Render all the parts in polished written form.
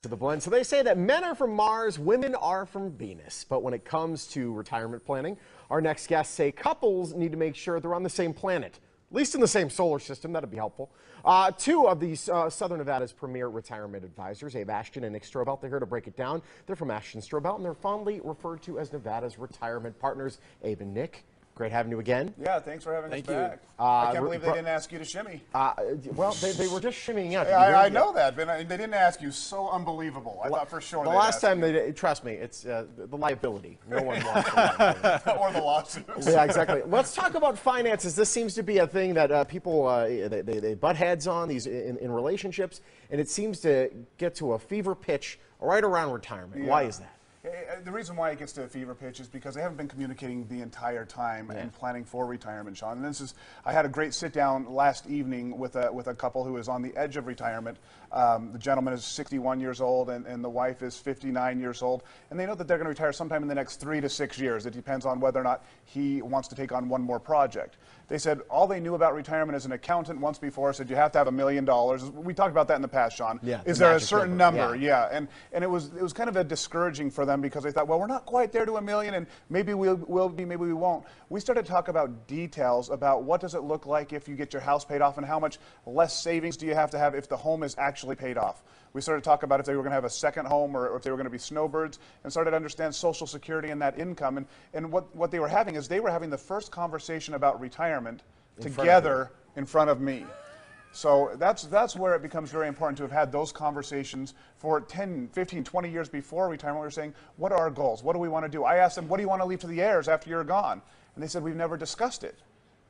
To the blend. So they say that men are from Mars, women are from Venus. But when it comes to retirement planning, our next guests say couples need to make sure they're on the same planet, at least in the same solar system. That'd be helpful. Two of these Southern Nevada's premier retirement advisors, Ashton and Nick Strobelt, they're here to break it down. They're from Ashton Strobelt, and they're fondly referred to as Nevada's retirement partners. Abe and Nick, great having you again. Yeah, thanks for having us back. I I can't believe they didn't ask you to shimmy. Well, they were just shimmying out. I know that, but they didn't ask you. So unbelievable. I thought for sure the last time they did, trust me, it's the liability. No one wants the liability. Or the lawsuits. Yeah, exactly. Let's talk about finances. This seems to be a thing that people they butt heads on these in relationships, and it seems to get to a fever pitch right around retirement. Yeah. Why is that? The reason why it gets to a fever pitch is because they haven't been communicating the entire time and planning for retirement, Sean. And I had a great sit down last evening with a couple who is on the edge of retirement. The gentleman is 61 years old and the wife is 59 years old. And they know that they're going to retire sometime in the next 3 to 6 years. It depends on whether or not he wants to take on one more project. They said all they knew about retirement as an accountant once before said you have to have $1 million. We talked about that in the past, Sean. Yeah, is there a certain number? Yeah. And it was kind of a discouraging for them because they thought, well, we're not quite there to $1 million, and maybe we'll be, maybe we won't. We started to talk about details about what does it look like if you get your house paid off, and how much less savings do you have to have if the home is actually paid off. We started to talk about if they were going to have a second home or if they were going to be snowbirds, and started to understand Social Security and that income. And what they were having is they were having the first conversation about retirement together in front of me. So that's where it becomes very important to have had those conversations for 10, 15, 20 years before retirement. We were saying, what are our goals? What do we want to do? I asked them, what do you want to leave to the heirs after you're gone? And they said, we've never discussed it.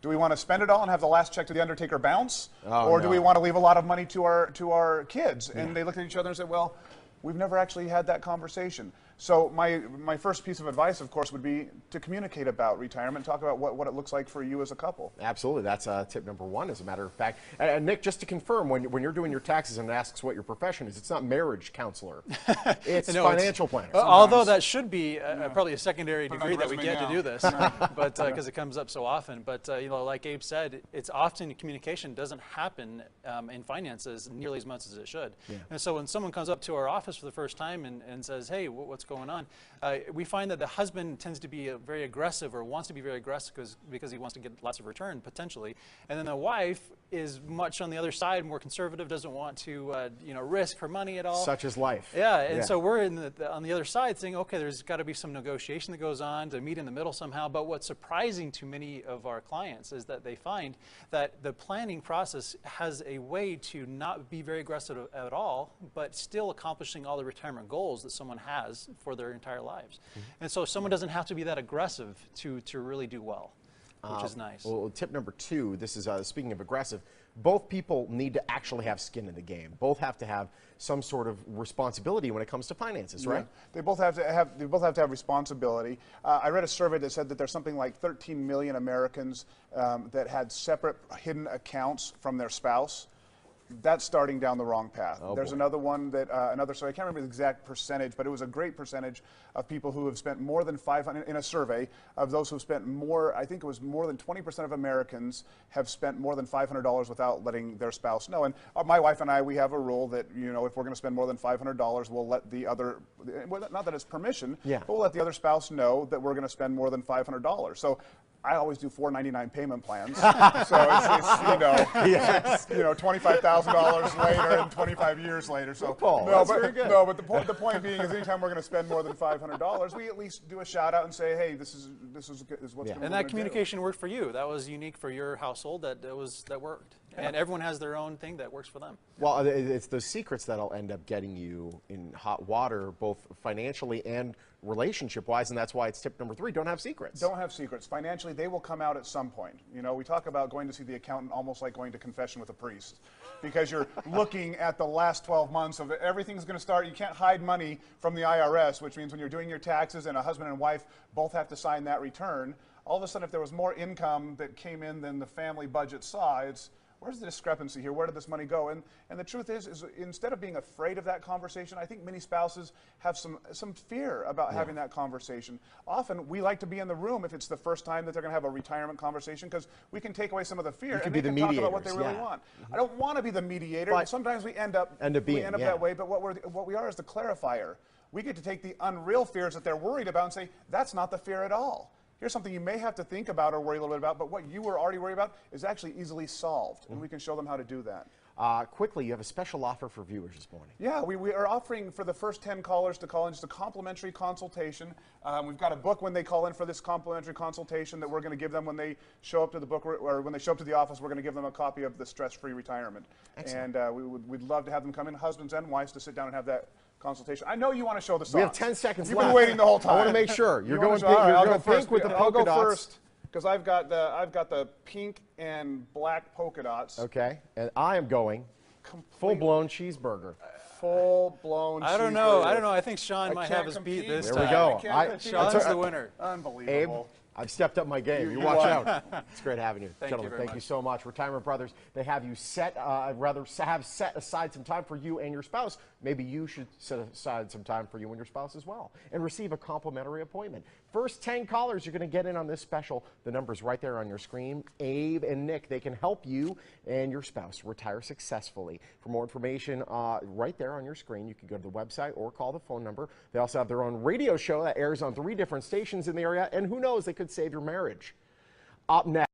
Do we want to spend it all and have the last check to the undertaker bounce? Or do we want to leave a lot of money to our kids? And they looked at each other and said, well, we've never actually had that conversation. So my first piece of advice, of course, would be to communicate about retirement, talk about what it looks like for you as a couple. Absolutely. That's tip number one, as a matter of fact. And Nick, just to confirm, when you're doing your taxes and it asks what your profession is, it's not marriage counselor. It's financial planner. Although that should be probably a secondary degree that we get to do this, but because it comes up so often. But like Abe said, it's often communication doesn't happen in finances nearly as much as it should. Yeah. And so when someone comes up to our office for the first time and says, hey, what's going on? We find that the husband tends to be very aggressive, or wants to be very aggressive because he wants to get lots of return potentially, and then the wife is much on the other side, more conservative, doesn't want to risk her money at all. Such is life. Yeah, and so we're on the other side saying, okay, there's got to be some negotiation that goes on to meet in the middle somehow. But what's surprising to many of our clients is that they find that the planning process has a way to not be very aggressive at all, but still accomplishing all the retirement goals that someone has for their entire lives. And so someone doesn't have to be that aggressive to really do well, which is nice. Well, tip number two, this is speaking of aggressive, both people need to actually have skin in the game. Both have to have some sort of responsibility when it comes to finances, right? Yeah. They both have to have responsibility. I read a survey that said that there's something like 13 million Americans that had separate hidden accounts from their spouse. That's starting down the wrong path. There's another one that, so I can't remember the exact percentage, but it was a great percentage of people who have spent more than 500, in a survey of those who spent more, I think it was more than 20% of Americans have spent more than $500 without letting their spouse know. And my wife and I, we have a rule that, if we're going to spend more than $500, we'll let the other, not that it's permission, but we'll let the other spouse know that we're going to spend more than $500. So I always do $4.99 payment plans, so it's $25,000 later and 25 years later. So but the point being is, anytime we're going to spend more than $500, we at least do a shout out and say, hey, this is what's going to happen. And that communication worked for you. That was unique for your household. That worked. Yeah. And everyone has their own thing that works for them. Well, it's those secrets that'll end up getting you in hot water, both financially and relationship-wise, and that's why it's tip number three: don't have secrets. Don't have secrets. Financially, they will come out at some point. We talk about going to see the accountant almost like going to confession with a priest, because you're looking at the last 12 months of everything's going to start. You can't hide money from the IRS, which means when you're doing your taxes and a husband and wife both have to sign that return, all of a sudden, if there was more income that came in than the family budget saw, where's the discrepancy here? Where did this money go? And the truth is instead of being afraid of that conversation, I think many spouses have some fear about having that conversation. Often we like to be in the room if it's the first time that they're going to have a retirement conversation, because we can take away some of the fear and they can talk about what they really want. I don't want to be the mediator. But sometimes we end up that way. But what we are is the clarifier. We get to take the unreal fears that they're worried about and say, that's not the fear at all. Here's something you may have to think about or worry a little bit about, but what you were already worried about is actually easily solved, and we can show them how to do that. Quickly, you have a special offer for viewers this morning. Yeah, we are offering for the first 10 callers to call in just a complimentary consultation. We've got a book when they call in for this complimentary consultation that we're going to give them when they show up to the book, or when they show up to the office. We're going to give them a copy of the Stress-Free Retirement. Excellent. And we'd love to have them come in, husbands and wives, to sit down and have that consultation. I know you want to show the socks. We have 10 seconds You've left. You've been waiting the whole time. I want to make sure. You're going pink, I'll go pink with the polka dots. I'll go first, because I've got the pink and black polka dots. Okay, and I am going full-blown cheeseburger. Full-blown cheeseburger. I don't know. I think Sean might have us beat this time. There we go. Sean's the winner. Unbelievable. Abe, I've stepped up my game. You watch out. It's great having you. Gentlemen, thank you so much. Retirement Brothers, they have you set aside some time for you and your spouse. Maybe you should set aside some time for you and your spouse as well and receive a complimentary appointment. First 10 callers, you're going to get in on this special. The number's right there on your screen. Abe and Nick, they can help you and your spouse retire successfully. For more information, right there on your screen, you can go to the website or call the phone number. They also have their own radio show that airs on 3 different stations in the area, and who knows, they could save your marriage. Up next.